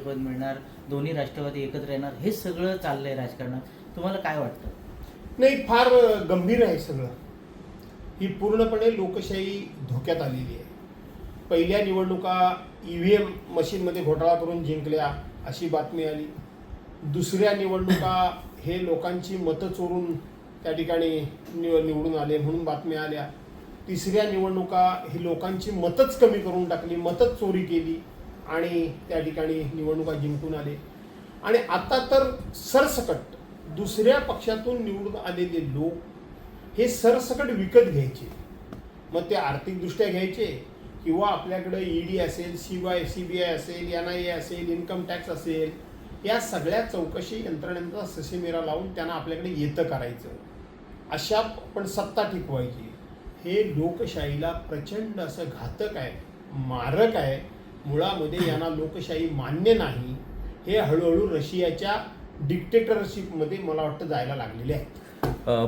पद मिळणार, दोन्ही राष्ट्रवादी एकत्र येणार, हे सगळं चाललंय राजकारणात. तुम्हाला काय वाटतं? नाही, फार गंभीर आहे सगळं. ही पूर्णपणे लोकशाही धोक्यात आलेली आहे. पहिल्या निवडणुका EVM मशीनमध्ये घोटाळा करून जिंकल्या अशी बातमी आली. दुसऱ्या निवडणुका हे लोकांची मतं चोरून त्या ठिकाणी निवडून आले म्हणून बातम्या आल्या. तिसऱ्या निवडणुका ही लोकांची मतच कमी करून टाकली, मतच चोरी केली आणि त्या ठिकाणी निवडणुका जिंकून आले. आणि आता तर सरसकट दुसऱ्या पक्षातून निवडून आलेले लोक हे सरसकट विकत घ्यायचे. मग ते आर्थिकदृष्ट्या घ्यायचे किंवा आपल्याकडे ED असेल, CBI असेल, NIA असेल, इन्कम टॅक्स असेल, या सगळ्या चौकशी यंत्रणेचा ससेमिरा लावून त्यांना आपल्याकडे येतं करायचं. अशा पण सत्ता टिकवायची. हे लोकशाहीला प्रचंड असं घातक आहे, मारक आहे. मुळामध्ये यांना लोकशाही मान्य नाही. हे हळूहळू रशियाच्या डिक्टेटरशिपमध्ये मला वाटतं जायला लागलेले आहेत.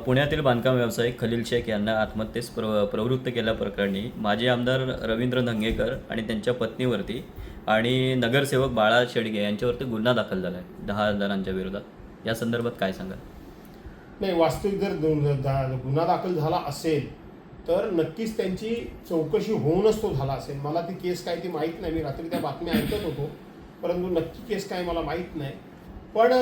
पुण्यातील बांधकाम व्यावसायिक खलील शेख यांना आत्महत्येस प्रवृत्त केल्याप्रकरणी माजी आमदार रवींद्र धंगेकर आणि त्यांच्या पत्नीवरती आणि नगरसेवक बाळा शेडगे यांच्यावरती गुन्हा दाखल झाला आहे 10 जणांच्या विरोधात. या संदर्भात काय सांगाल? नाही, वास्तविक जर गुन्हा दाखल झाला असेल तर नक्कीच त्यांची चौकशी होऊनच तो झाला असेल. मला ती केस काय ती माहीत नाही. मी रात्री त्या बातम्या ऐकत होतो, परंतु नक्की केस काय मला माहीत नाही. पण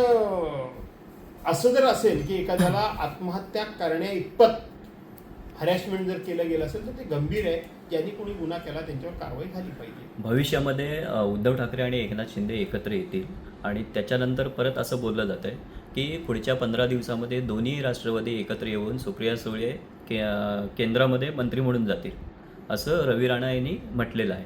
असं जर असेल की एखाद्याला आत्महत्या करण्या इतपत हॅरॅसमेंट जर केलं गेलं असेल तर ते गंभीर आहे. ज्यांनी कोणी गुन्हा केला त्यांच्यावर कारवाई झाली पाहिजे. भविष्यामध्ये उद्धव ठाकरे आणि एकनाथ शिंदे एकत्र येतील आणि त्याच्यानंतर परत असं बोललं जातं आहे की पुढच्या 15 दिवसामध्ये दोन्ही राष्ट्रवादी एकत्र येऊन सुप्रिया सुळे केंद्रामध्ये मंत्री म्हणून जातील, असं रवी राणा यांनी म्हटलेलं आहे.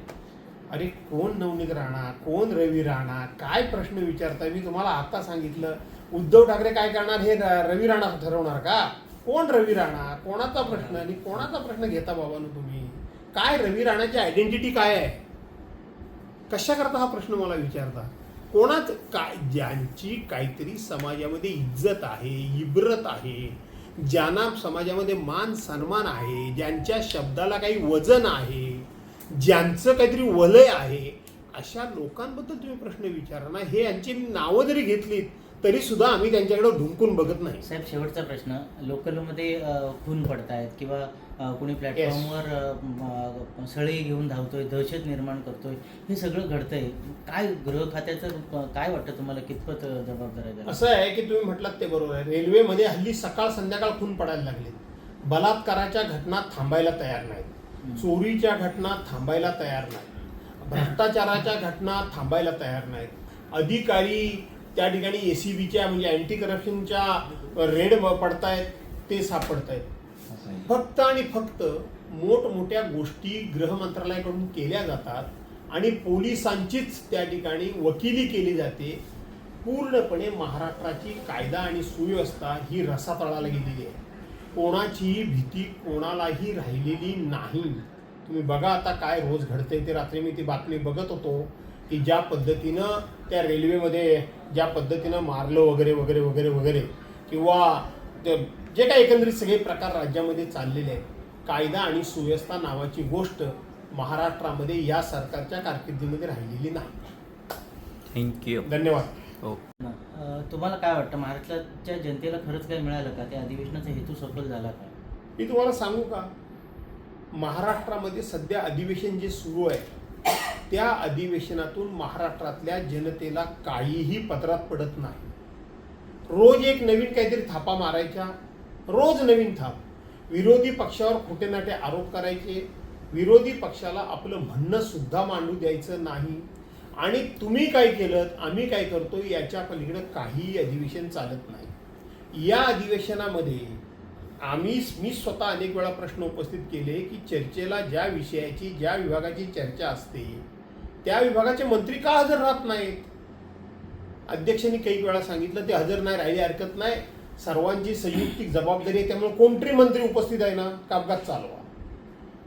अरे कोण नवनीत राणा, कोण रवी राणा, काय प्रश्न विचारताय? मी तुम्हाला आता सांगितलं उद्धव ठाकरे काय करणार हे रवी राणा ठरवणार का? कोण रवी राणा, कोणाचा प्रश्न आणि कोणाचा प्रश्न घेता बाबांनो तुम्ही? काय रवी राणाची आयडेंटिटी काय आहे? कशा करता हा प्रश्न मला विचारता? कोणाच काय, ज्यांची काहीतरी समाजामध्ये इज्जत आहे, इब्रत आहे, ज्यांना समाजामध्ये मान सन्मान आहे, ज्यांच्या शब्दाला काही वजन आहे, ज्यांचं काहीतरी वलय आहे, अशा लोकांबद्दल तुम्ही प्रश्न विचारा ना. हे यांची नावं जरी घेतलीत तरी सुद्धा आम्ही त्यांच्याकडे ढुंकून बघत नाही. साहेब, शेवटचा प्रश्न, लोकलमध्ये खून पडतायत किंवा कोणी प्लॅटफॉर्मवर सळई घेऊन धावतोय, दहशत निर्माण करतोय, हे सगळं घडतंय. काय गृह खात्याचं काय वाटतं तुम्हाला, कितपत जबाबदार आहे? असं आहे की तुम्ही म्हटलात ते बरोबर आहे. रेल्वेमध्ये हल्ली सकाळ संध्याकाळ खून पडायला लागले. बलात्काराच्या घटना थांबायला तयार नाहीत, चोरीच्या घटना थांबायला तयार नाहीत, भ्रष्टाचाराच्या घटना थांबायला तयार नाहीत. अधिकारी त्या ठिकाणी ACBच्या म्हणजे अँटी करप्शनच्या रेड पडतायत, ते सापडतायत. फक्त आणि फक्त मोठमोठ्या गोष्टी गृह मंत्रालयाकडून केल्या जातात आणि पोलिसांचीच त्या ठिकाणी वकिली केली जाते. पूर्णपणे महाराष्ट्राची कायदा आणि सुव्यवस्था ही रसातळाला गेलेली आहे. कोणाचीही भीती कोणालाही राहिलेली नाही. तुम्ही बघा आता काय रोज घडतंय ते. रात्री मी ती बातमी बघत होतो की ज्या पद्धतीनं त्या रेल्वेमध्ये ज्या पद्धतीनं मारलं वगैरे वगैरे वगैरे वगैरे, किंवा जे काही एकंदरीत सगळे प्रकार राज्यामध्ये चाललेले आहेत. कायदा आणि सुव्यवस्था नावाची गोष्ट महाराष्ट्रामध्ये या सरकारच्या कारकिर्दीमध्ये राहिलेली नाही. थँक्यू. धन्यवाद. हो. तुम्हाला काय वाटतं, महाराष्ट्राच्या जनतेला खरंच काय मिळालं का? त्या अधिवेशनाचा हेतू सफल झाला का? मी तुम्हाला सांगू का, महाराष्ट्रामध्ये सध्या अधिवेशन जे सुरू आहे त्या अधिवेशनातून महाराष्ट्रातल्या जनतेला काहीही पदरात पडत नाही. रोज एक नवीन काहीतरी थापा मारायच्या, रोज नवीन थाप. विरोधी पक्षावर खोटे नाटे आरोप करायचे, विरोधी पक्षाला आपलं म्हणणं सुद्धा मांडू द्यायचं नाही. आणि तुम्ही काय केलं, आम्ही काय करतो, याच्या पलीकडे काहीही अधिवेशन चालत नाही. या अधिवेशनामध्ये मी स्वतः अनेक वेळा प्रश्न उपस्थित केले की चर्चेला ज्या विषयाची, ज्या विभागाची चर्चा असते त्या विभागाचे मंत्री का हजर राहत नाहीत? अध्यक्षांनी काही वेळा सांगितलं ते हजर नाही राहिले हरकत नाही, सर्वांची संयुक्तिक जबाबदारी आहे, त्यामुळे कोणतरी मंत्री उपस्थित आहे ना, कामकाज चालवा.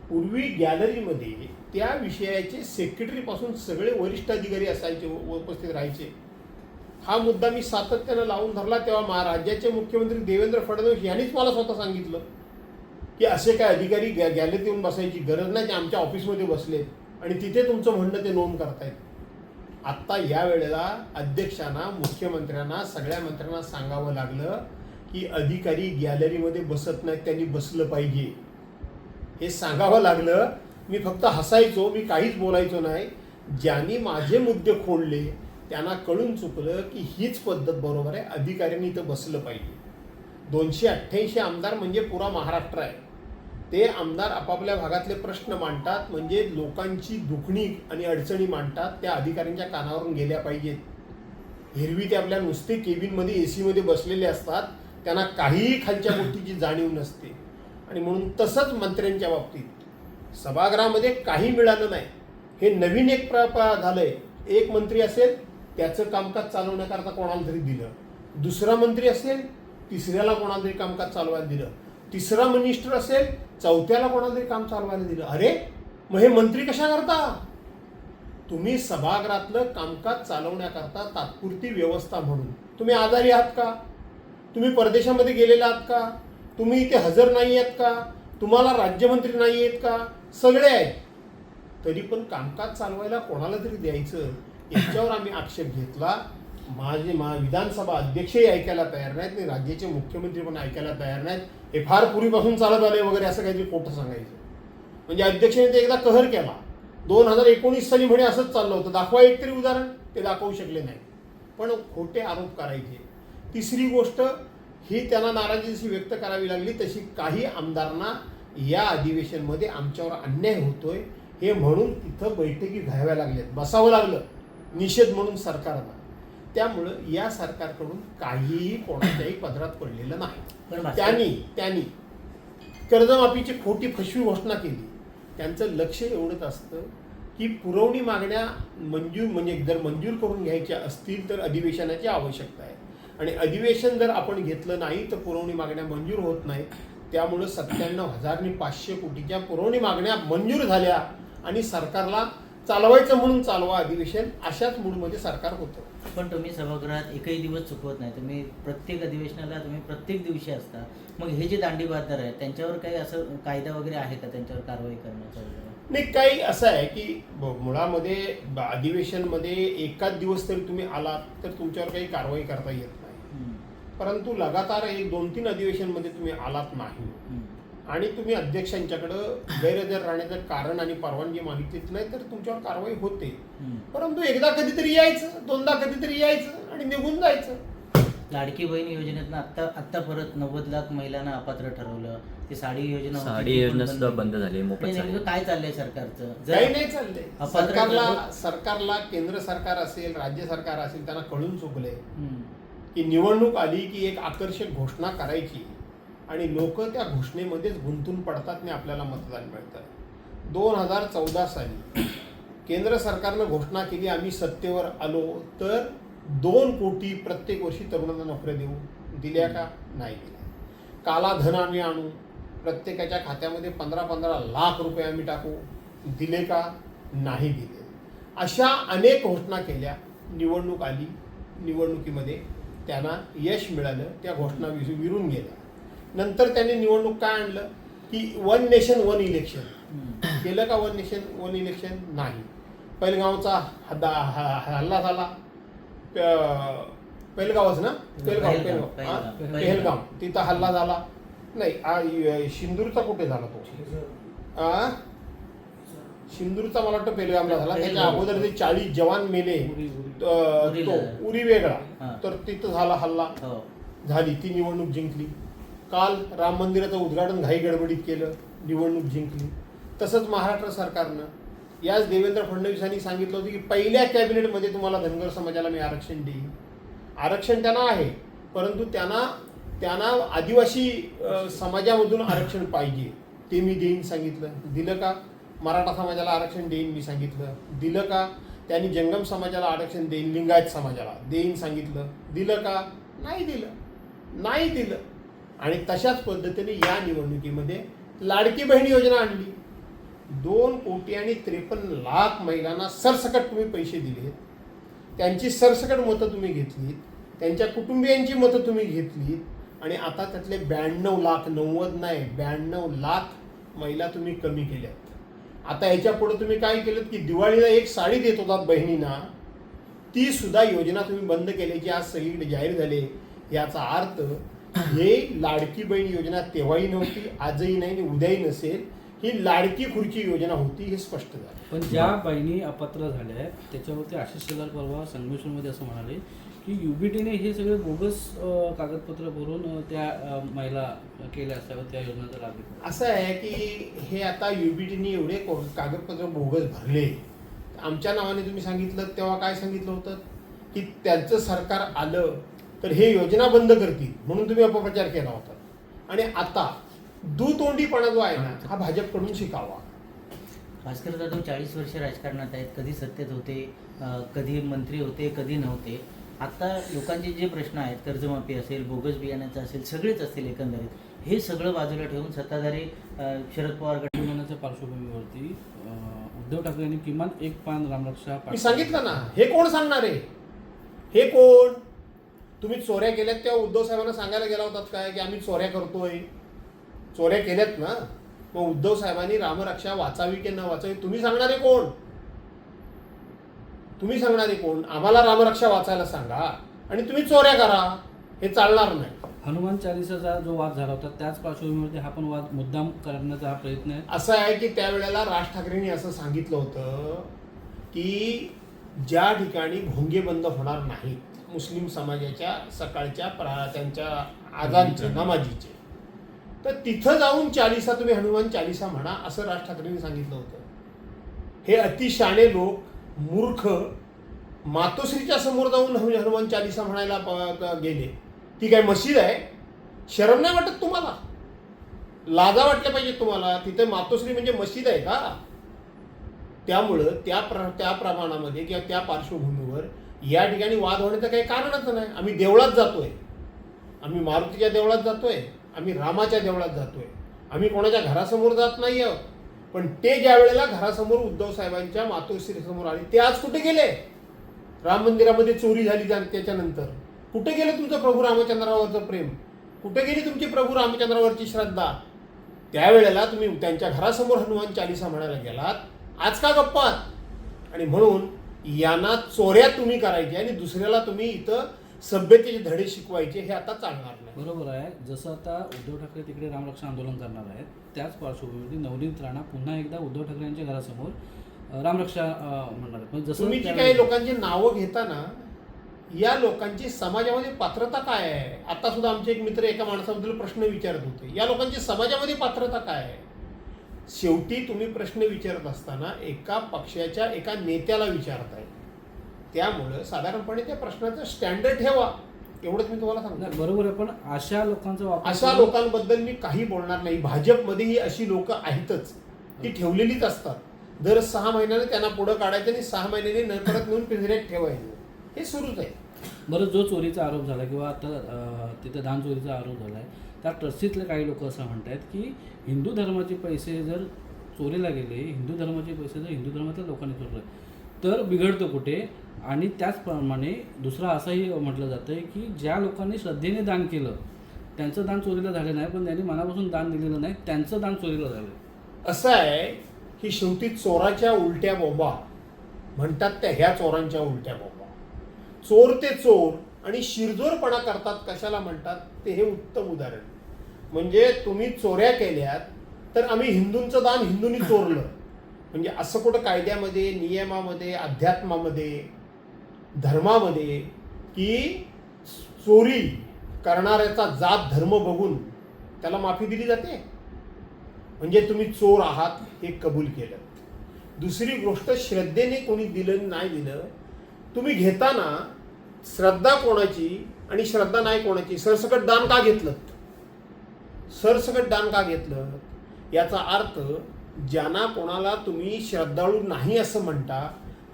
पूर्वी गॅलरीमध्ये त्या विषयाचे सेक्रेटरीपासून सगळे वरिष्ठ अधिकारी असायचे, उपस्थित राहायचे. हा मुद्दा मी सातत्यानं लावून धरला. तेव्हा राज्याचे मुख्यमंत्री देवेंद्र फडणवीस यांनीच मला स्वतः सांगितलं की असे काय अधिकारी गॅलरीत येऊन बसायची गरज नाही, ते आमच्या ऑफिसमध्ये बसलेत आणि तिथे तुमचं म्हणणं ते नोंद करतायत. आत्ता या वेळेला अध्यक्षांना, मुख्यमंत्र्यांना, सगळ्या मंत्र्यांना सांगावं लागलं की अधिकारी गॅलरीमध्ये बसत नाहीत, त्यांनी बसलं पाहिजे. हे सांगावं लागलं. मी फक्त हसायचो, मी काहीच बोलायचो नाही. ज्यांनी माझे मुद्दे खोडले त्यांना कळून चुकलं की हीच पद्धत बरोबर आहे, अधिकाऱ्यांनी इथं बसलं पाहिजे. 288 आमदार म्हणजे पुरा महाराष्ट्र आहे. ते आमदार आपापल्या भागातले प्रश्न मांडतात, म्हणजे लोकांची दुखणी आणि अडचणी मांडतात, त्या अधिकाऱ्यांच्या कानावरून गेल्या पाहिजेत. हिरवी ते आपल्या नुसते केबिनमध्ये AC मध्ये बसलेले असतात, त्यांना काहीही खालच्या गोष्टीची जाणीव नसते. आणि म्हणून तसंच मंत्र्यांच्या बाबतीत सभागृहामध्ये काही मिळालं नाही. हे नवीन एक झालंय. एक मंत्री असेल त्याचं कामकाज चालवण्याकरता कोणाला तरी दिलं, दुसरा मंत्री असेल तिसऱ्याला कोणाला तरी कामकाज चालवायला दिलं, तिसरा मिनिस्टर असेल चौथ्याला कोणाला तरी काम चालवायला दिलं. अरे मग हे मंत्री कशा करता? तुम्ही सभागृहातलं कामकाज चालवण्याकरता तात्पुरती व्यवस्था म्हणून तुम्ही आजारी आहात का? तुम्ही परदेशामध्ये गेलेला आहात का? तुम्ही इथे हजर नाही आहेत का? तुम्हाला राज्यमंत्री नाही आहेत का? सगळे आहेत. तरी पण कामकाज चालवायला कोणाला तरी द्यायचं, याच्यावर आम्ही आक्षेप घेतला. माझे विधानसभा अध्यक्षही ऐकायला तयार नाहीत आणि राज्याचे मुख्यमंत्री पण ऐकायला तयार नाहीत. हे फार पूर्वीपासून चालत आले वगैरे असं काहीतरी खोटं सांगायचं. म्हणजे अध्यक्षाने ते एकदा कहर केला. 2019 साली म्हणे असंच चाललं होतं, दाखवा एक तरी उदाहरण. ते दाखवू शकले नाही, पण खोटे आरोप करायचे. तिसरी गोष्ट ही त्यांना नाराजी जशी व्यक्त करावी लागली तशी काही आमदारांना या अधिवेशनमध्ये आमच्यावर अन्याय होतोय हे म्हणून तिथं बैठकी घ्याव्या लागल्यात, बसावं लागलं निषेध म्हणून सरकारला. त्यामुळं या सरकारकडून काहीही कोणाच्याही पदरात पडलेलं नाही. त्यांनी कर्जमाफीची खोटी फसवी घोषणा केली. त्यांचं लक्ष एवढंच असतं की पुरवणी मागण्या म्हणजे जर मंजूर करून घ्यायच्या असतील तर अधिवेशनाची आवश्यकता आहे, आणि अधिवेशन जर आपण घेतलं नाही तर पुरवणी मागण्या मंजूर होत नाहीत. त्यामुळं 97,500 कोटीच्या पुरवणी मागण्या मंजूर झाल्या आणि सरकारला चालवायचं म्हणून चालवा अधिवेशन, अशाच मूडमध्ये सरकार होतं. पण तुम्ही सभागृहात एकही दिवस चुकवत नाही. तुम्ही प्रत्येक अधिवेशनाला तुम्ही प्रत्येक दिवशी असता. मग हे जे दांडी बहाद्दर आहेत त्यांच्यावर काही असं कायदा वगैरे आहे का त्यांच्यावर कारवाई करण्याचा? नाही, काही असं आहे की मुळामध्ये अधिवेशनमध्ये एकाच दिवस तरी तुम्ही आलात तर तुमच्यावर काही कारवाई करता येत नाही. परंतु लगातार 1-2-3 अधिवेशनमध्ये तुम्ही आलात नाही आणि तुम्ही अध्यक्षांच्याकडं गैरहजर राहण्याचं कारण आणि परवानगी मागितलीच नाही तर तुमच्यावर कारवाई होते. परंतु एकदा कधीतरी यायचं, दोनदा कधीतरी यायचं आणि निघून जायचं. लाडकी बहीण योजनेतनं आत्ता परत 90 लाख महिलांना अपात्र ठरवलं. ती साडी योजना सुद्धा बंद झाली. काय चाललंय सरकारचं? काही नाही चाललंय. सरकारला केंद्र सरकार असेल, राज्य सरकार असेल, त्यांना कळून चुकलंय की निवडणूक आली की एक आकर्षक घोषणा करायची आणि लोक त्या घोषणेमध्येच गुंतून पडतात आणि आपल्याला मतदान मिळतं. 2014 साली केंद्र सरकारनं घोषणा केली आम्ही सत्तेवर आलो तर 2 कोटी प्रत्येक वर्षी तरुणांना नोकऱ्या देऊ. दिल्या का? नाही दिल्या. काला धन आम्ही आणू, प्रत्येकाच्या खात्यामध्ये 15-15 लाख रुपये आम्ही टाकू. दिले का? नाही दिले. अशा अनेक घोषणा केल्या. निवडणूक आली, निवडणुकीमध्ये त्यांना यश मिळालं, त्या घोषणा विरून गेल्या. नंतर त्यांनी निवडणूक काय आणलं की 1 नेशन 1 इलेक्शन केलं का? 1 नेशन 1 इलेक्शन नाही. पेहलगावचा हल्ला झाला. पेहलगावच ना, पेहलगाव तिथं हल्ला झाला. नाही, सिंदूरचा कुठे झाला तो? सिंदूरचा मला वाटतं पेहलगावला झाला. त्याच्या अगोदर ते 40 जवान मेले, तो उरी वेगळा, तर तिथं झाला हल्ला. झाली ती निवडणूक जिंकली. काल राम मंदिराचं उद्घाटन घाई गडबडीत केलं, निवडणूक जिंकली. तसंच महाराष्ट्र सरकारनं याच देवेंद्र फडणवीसांनी सांगितलं होतं की पहिल्या कॅबिनेटमध्ये तुम्हाला धनगर समाजाला मी आरक्षण देईन. आरक्षण त्यांना आहे, परंतु त्यांना आदिवासी समाजामधून आरक्षण पाहिजे, ते मी देईन सांगितलं. दिलं का? मराठा समाजाला आरक्षण देईन मी सांगितलं. दिलं का? त्यांनी जंगम समाजाला आरक्षण देईन, लिंगायत समाजाला देईन सांगितलं. दिलं का? नाही दिलं. आणि तशाच पद्धतीने या निवडणुकीमध्ये लाडकी बहीण योजना आणली. 2,53 लाख महिलांना सरसकट तुम्ही पैसे दिलेत. त्यांची सरसकट मतं तुम्ही घेतलीत, त्यांच्या कुटुंबियांची मतं तुम्ही घेतलीत आणि आता त्यातले 92 लाख, 90 नाही 92 लाख महिला तुम्ही कमी केल्यात. आता ह्याच्या पुढे तुम्ही काय केलं की दिवाळीला एक साडी देत होतात बहिणींना, ती सुद्धा योजना तुम्ही बंद केल्याची आज सगळीकडे जाहीर झाले. याचा अर्थ हे लाडकी बहीण योजना तेव्हाही नव्हती, आजही नाही आणि उद्याही नसेल. ही लाडकी खुर्ची योजना होती हे स्पष्ट झालं. पण ज्या बहिणी अपात्र झाल्या आहेत त्याच्यावरती आशिष शेलार परवा संगमेश्वरमध्ये असं म्हणाले की युबीटीने हे सगळे बोगस कागदपत्र भरून त्या महिला केल्या असाव्यात, त्या योजनेचा लाभ घेतला. असं आहे की हे आता युबीटीने एवढे कागदपत्र बोगस भरले. आमच्या नावाने तुम्ही सांगितलं तेव्हा काय सांगितलं होतं की त्यांचं सरकार आलं तर हे योजना बंद करतील म्हणून तुम्ही अपप्रचार केला होता. आणि आता दुतोंडीपणा जो आहे ना हा भाजपकडून शिकावा. भास्कर जाधव 40 वर्ष राजकारणात आहेत, कधी सत्तेत होते, कधी मंत्री होते, कधी नव्हते. आता लोकांचे जे प्रश्न आहेत, कर्जमाफी असेल, बोगस बियाण्याचं असेल, सगळेच असतील एकंदरीत, हे सगळं बाजूला ठेवून सत्ताधारी शरद पवार गठबंधनाच्या पार्श्वभूमीवरती उद्धव ठाकरे यांनी किमान एक पान रामरक्षा मी सांगितलं ना, हे कोण सांगणार आहे? हे कोण? तुम्ही चोऱ्या केल्यात तेव्हा उद्धव साहेबांना सांगायला गेला होतात काय की आम्ही चोऱ्या करतोय? चोऱ्या केल्यात ना, मग उद्धव साहेबांनी रामरक्षा वाचावी की न वाचावी तुम्ही सांगणारे कोण? तुम्ही सांगणारे कोण? आम्हाला रामरक्षा वाचायला सांगा आणि तुम्ही चोऱ्या करा, हे चालणार नाही. हनुमान चालिसाचा जो वाद झाला होता त्याच पार्श्वभूमीवरती हा पण वाद मुद्दाम करण्याचा हा प्रयत्न आहे. असं आहे की त्यावेळेला राज ठाकरेंनी असं सांगितलं होतं की ज्या ठिकाणी भोंगे बंद होणार नाहीत मुस्लिम समाजाच्या सकाळच्या त्यांच्या आजांचे नमाजीचे, तर तिथं जाऊन चालिसा तुम्ही हनुमान चालिसा म्हणा असं राज ठाकरेंनी सांगितलं होतं. हे अतिशाणे लोक मूर्ख मातोश्रीच्या समोर जाऊन हनुमान चालिसा म्हणायला गेले. ती काय मशीद आहे? शरम नाही वाटत तुम्हाला? लाजा वाटल्या पाहिजे तुम्हाला? तिथे मातोश्री म्हणजे मशीद आहे का? त्यामुळं त्या प्रमाणामध्ये किंवा त्या पार्श्वभूमीवर या ठिकाणी वाद होण्याचं काही कारणच नाही. आम्ही देवळात जातोय, आम्ही मारुतीच्या देवळात जातोय, आम्ही रामाच्या देवळात जातोय, आम्ही कोणाच्या घरासमोर जात नाही आहोत. पण ते ज्या वेळेला घरासमोर उद्धव साहेबांच्या मातोश्री समोर आले ते आज कुठे गेले? राम मंदिरामध्ये चोरी झाली त्याच्यानंतर कुठे गेलं तुमचं प्रभू रामचंद्रावरचं प्रेम? कुठे गेली तुमची प्रभू रामचंद्रावरची श्रद्धा? त्यावेळेला तुम्ही त्यांच्या घरासमोर हनुमान चालिसा म्हणायला गेलात, आज का गप्पात? आणि म्हणून यांना चोऱ्या तुम्ही करायच्या आणि दुसऱ्याला तुम्ही इथं सभ्यतेचे धडे शिकवायचे, हे आता चालणार नाही. बरोबर आहे. जसं आता उद्धव ठाकरे तिकडे रामरक्षा आंदोलन करणार आहेत त्याच पार्श्वभूमीवरती नवनीत राणा पुन्हा एकदा उद्धव ठाकरे यांच्या घरासमोर रामरक्षा म्हणणार आहेत. म्हणजे जसं तुम्ही जी काही लोकांची नावं घेताना या लोकांची समाजामध्ये पात्रता काय आहे? आता सुद्धा आमचे एक मित्र एका माणसाबद्दल प्रश्न विचारत होते, या लोकांची समाजामध्ये पात्रता काय आहे? शेवटी तुम्ही प्रश्न विचारत असताना एका पक्षाच्या एका नेत्याला विचारताय, त्यामुळं साधारणपणे त्या प्रश्नाचं स्टँडर्ड ठेवा, एवढंच मी तुम्हाला सांगतो. बरोबर आहे. पण अशा लोकांचा वापर अशा लोकांबद्दल मी काही बोलणार नाही. भाजपमध्येही अशी लोक आहेतच, ती ठेवलेलीच असतात. दर 6 महिन्याने त्यांना पुढं काढायचं आणि 6 महिन्याने परत नेऊन पिंजऱ्यात ठेवायचं, हे सुरूच आहे. बरं, जो चोरीचा आरोप झाला किंवा आता तिथे दान चोरीचा आरोप झाला आहे, त्या ट्रस्टीतले काही लोक असं म्हणतात की हिंदू धर्माचे पैसे जर चोरीला गेले, हिंदू धर्माचे पैसे जर हिंदू धर्मातल्या लोकांनी चोरले तर बिघडतं कुठे? आणि त्याचप्रमाणे दुसरं असंही म्हटलं जातं आहे की ज्या लोकांनी श्रद्धेने दान केलं त्यांचं दान चोरीला झालं नाही, पण त्यांनी मनापासून दान दिलेलं नाही त्यांचं दान चोरीला झालं. असं आहे की शेवटी चोराच्या उलट्या बोंबा म्हणतात त्या ह्या चोरांच्या उलट्या बोंबा. चोर ते चोर आणि शिरजोरपणा करतात, कशाला म्हणतात ते हे उत्तम उदाहरण. म्हणजे तुम्ही चोऱ्या केल्यात तर आम्ही हिंदूंचं दान हिंदूंनी चोरलं, म्हणजे असं कुठं कायद्यामध्ये, नियमामध्ये, अध्यात्मामध्ये, धर्मामध्ये की चोरी करणाऱ्याचा जात धर्म बघून त्याला माफी दिली जाते? म्हणजे तुम्ही चोर आहात हे कबूल केलं. दुसरी गोष्ट, श्रद्धेने कोणी दिलं नाही दिलं, तुम्ही घेताना श्रद्धा कोणाची आणि श्रद्धा नाही कोणाची, सरसकट दान का घेतलं? सरसकट दान का घेतलं? याचा अर्थ ज्यांना कोणाला तुम्ही श्रद्धाळू नाही असं म्हणता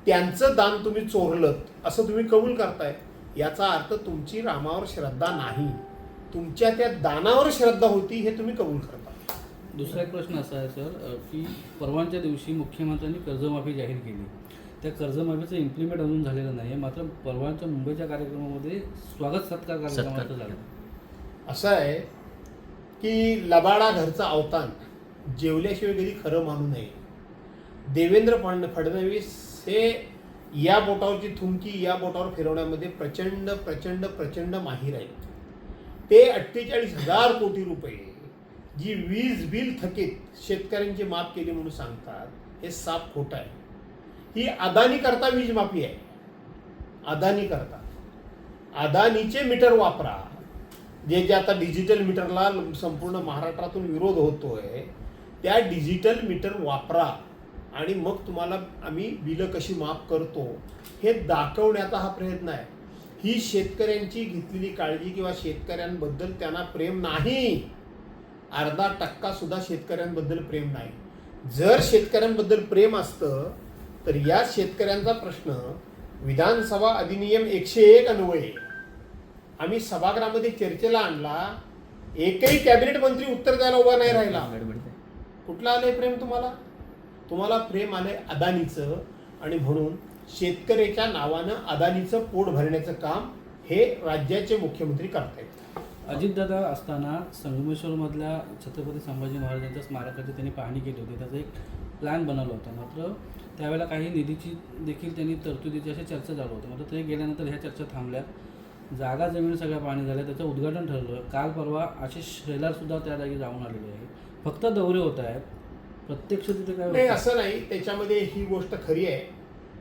त्यांचं दान तुम्ही चोरलं असं तुम्ही कबूल करताय. याचा अर्थ तुमची रामावर श्रद्धा नाही, तुमच्या त्या दानावर श्रद्धा होती हे तुम्ही कबूल करता. दुसरा एक प्रश्न असा आहे सर की परवाच्या दिवशी मुख्यमंत्र्यांनी कर्जमाफी जाहीर केली, त्या कर्जमाफीचं इम्प्लिमेंट अजून झालेलं नाही आहे, मात्र परवाच्या मुंबईच्या कार्यक्रमामध्ये स्वागत सत्कार कार्यक्रमाचं झालं. असं आहे की लबाडा घरचा अवतान जेवल्याशिवाय कधी खरं मानू नये. देवेंद्र फडणवीस हे या बोटावरची थुंकी या बोटावर फिरवण्यामध्ये प्रचंड प्रचंड प्रचंड माहीर आहेत. ते 48,000 कोटी रुपये जी वीज बिल थकीत शेतकऱ्यांची माफ केली म्हणून सांगतात, हे साफ खोटं आहे. ही अदानी करता वीज माफी आहे. अदानी करता. अदानीचे मीटर वापरा, जे आता डिजिटल मीटरला संपूर्ण महाराष्ट्रातून विरोध होतोय, त्या डिजिटल मीटर वापरा आणि मग तुम्हाला आम्ही बिलं कशी माफ करतो हे दाखवण्याचा हा प्रयत्न आहे. ही शेतकऱ्यांची घेतलेली काळजी किंवा शेतकऱ्यांबद्दल त्यांना प्रेम नाही. अर्धा टक्का सुद्धा शेतकऱ्यांबद्दल प्रेम नाही. जर शेतकऱ्यांबद्दल प्रेम असतं तर या शेतकऱ्यांचा प्रश्न विधानसभा अधिनियम 101 अन्वये आम्ही सभागृहामध्ये चर्चेला आणला. एकही कॅबिनेट मंत्री उत्तर द्यायला उभा नाही राहिला. कुठलं आलंय प्रेम तुम्हाला? तुम्हाला प्रेम आलंय अदानीचं, आणि म्हणून शेतकऱ्याच्या नावानं अदानीचं पोट भरण्याचं काम हे राज्याचे मुख्यमंत्री करतायत. अजितदादा असताना संगमेश्वरमधल्या छत्रपती संभाजी महाराजांच्या स्मारकाची त्यांनी पाहणी केली होती. त्याचा एक प्लॅन बनवला होता. मात्र त्यावेळेला काही निधीची देखील त्यांनी तरतुदीची अशी चर्चा चालू होती. मात्र ते गेल्यानंतर ह्या चर्चा थांबल्या. जागा जमीन सगळ्या पाहणी झाल्या. त्याचं उद्घाटन ठरलं. काल परवा आशिष शेलारसुद्धा त्या जागी जाऊन आलेले आहे. फक्त दौरे होत आहेत, प्रत्यक्ष तिथे काय नाही असं नाही. त्याच्यामध्ये ही गोष्ट खरी आहे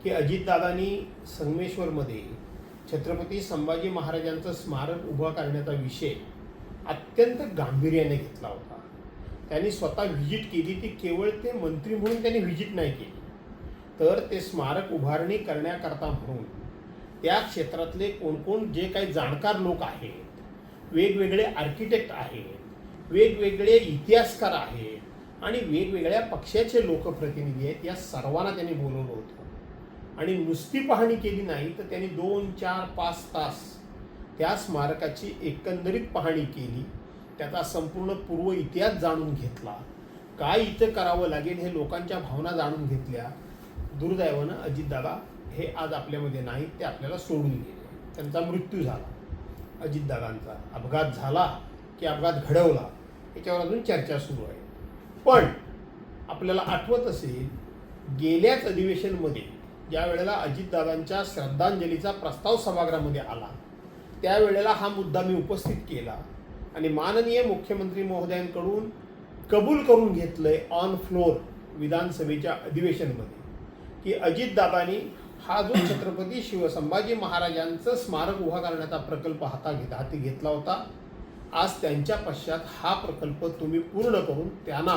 की अजितदादांनी संगमेश्वरमध्ये छत्रपती संभाजी महाराजांचं स्मारक उभा करण्याचा विषय अत्यंत गांभीर्याने घेतला होता. त्यांनी स्वतः व्हिजिट केली. ती केवळ ते मंत्री म्हणून त्यांनी व्हिजिट नाही केली, तर ते स्मारक उभारणी करण्याकरता म्हणून त्या क्षेत्रातले कोण जे काही जाणकार लोक आहेत, वेगवेगळे आर्किटेक्ट आहेत, वेगवेगळे इतिहासकार आहेत आणि वेगवेगळ्या पक्षाचे लोकप्रतिनिधी आहेत, या सर्वांना त्यांनी बोलवलं होतं. आणि नुसती पाहणी केली नाही तर त्यांनी 2, 4, 5 तास त्या स्मारकाची एकंदरीत पाहणी केली. त्याचा संपूर्ण पूर्व इतिहास जाणून घेतला. काय इथं करावं लागेल हे लोकांच्या भावना जाणून घेतल्या. दुर्दैवानं अजितदादा हे आज आपल्यामध्ये नाहीत. ते आपल्याला सोडून गेले. त्यांचा मृत्यू झाला. अजितदादांचा अपघात झाला की अपघात घडवला याच्यावर अजून चर्चा सुरू आहे. पण आपल्याला आठवत असेल गेल्याच अधिवेशनमध्ये ज्या वेळेला अजितदादांच्या श्रद्धांजलीचा प्रस्ताव सभागृहामध्ये आला त्यावेळेला हा मुद्दा मी उपस्थित केला आणि माननीय मुख्यमंत्री महोदयांकडून कबूल करून घेतलंय ऑन फ्लोर विधानसभेच्या अधिवेशनमध्ये की अजितदादांनी हा जो छत्रपती संभाजी महाराजांचं स्मारक उभा करण्याचा प्रकल्प हाती घेतला होता, आज त्यांच्या पश्चात हा प्रकल्प तुम्ही पूर्ण करून त्यांना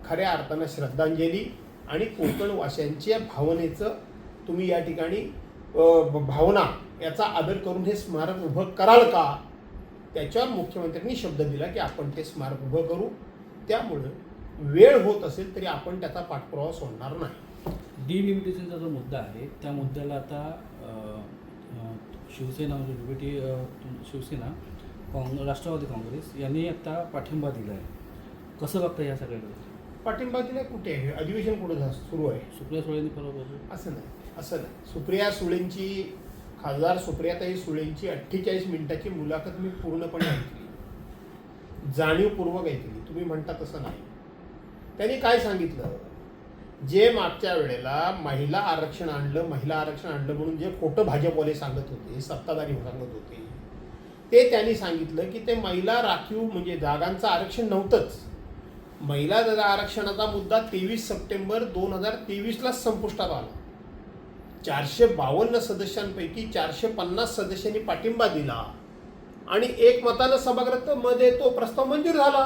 खऱ्या अर्थानं श्रद्धांजली आणि कोकणवासियांच्या भावनेचं तुम्ही या ठिकाणी भावना याचा आदर करून हे स्मारक उभं कराल का? त्याच्यावर मुख्यमंत्र्यांनी शब्द दिला की आपण ते स्मारक उभं करू. त्यामुळे वेळ होत असेल तरी आपण त्याचा पाठपुरावा सोडणार नाही. डिलिमिटेशनचा जो मुद्दा आहे त्या मुद्द्याला आता शिवसेना म्हणजे शिवसेना राष्ट्रवादी काँग्रेस यांनी आता पाठिंबा दिला आहे. कसं बघता या सगळ्याकडे? पाठिंबा दिला कुठे आहे? अधिवेशन कुठं सुरू आहे? सुप्रिया सुळेंनी बरोबर असं नाही. सुप्रिया सुळेंची, खासदार सुप्रियाताई सुळेंची 48 मिनिटाची मुलाखत मी पूर्णपणे ऐकली, जाणीवपूर्वक ऐकली. तुम्ही म्हणता तसं नाही. त्यांनी काय सांगितलं, जे मागच्या वेळेला महिला आरक्षण आणलं म्हणून जे खोटं भाजपवाले सांगत होते, सत्ताधारी सांगत होते, ते त्यांनी सांगितलं की ते महिला राखीव म्हणजे जागांचं आरक्षण नव्हतंच. महिला आरक्षणाचा मुद्दा 23 सप्टेंबर 2023 संपुष्टात आला. 452 सदस्यांपैकी 450 सदस्यांनी पाठिंबा दिला आणि एकमतानं सभागृहामध्ये तो प्रस्ताव मंजूर झाला.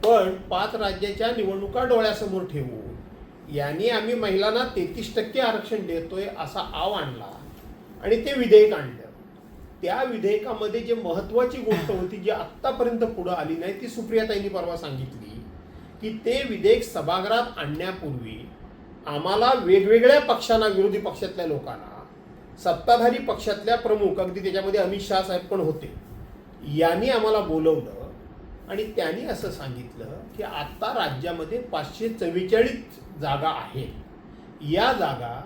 पण 5 राज्याच्या निवडणुका डोळ्यासमोर ठेवून यांनी आम्ही महिलांना 33% आरक्षण देतोय असा आव आणला आणि ते विधेयक आणलं. त्या विधेयकामध्ये जे महत्त्वाची गोष्ट होती जी आत्तापर्यंत पुढं आली नाही ती सुप्रियाताईंनी परवा सांगितली की ते विधेयक सभागृहात आणण्यापूर्वी आम्हाला वेगवेगळ्या पक्षांना, विरोधी पक्षातल्या लोकांना, सत्ताधारी पक्षातल्या प्रमुख, अगदी त्याच्यामध्ये अमित शहा साहेब पण होते, यांनी आम्हाला बोलवलं आणि त्यांनी असं सांगितलं की आता राज्यामध्ये 544 जागा आहेत. या जागा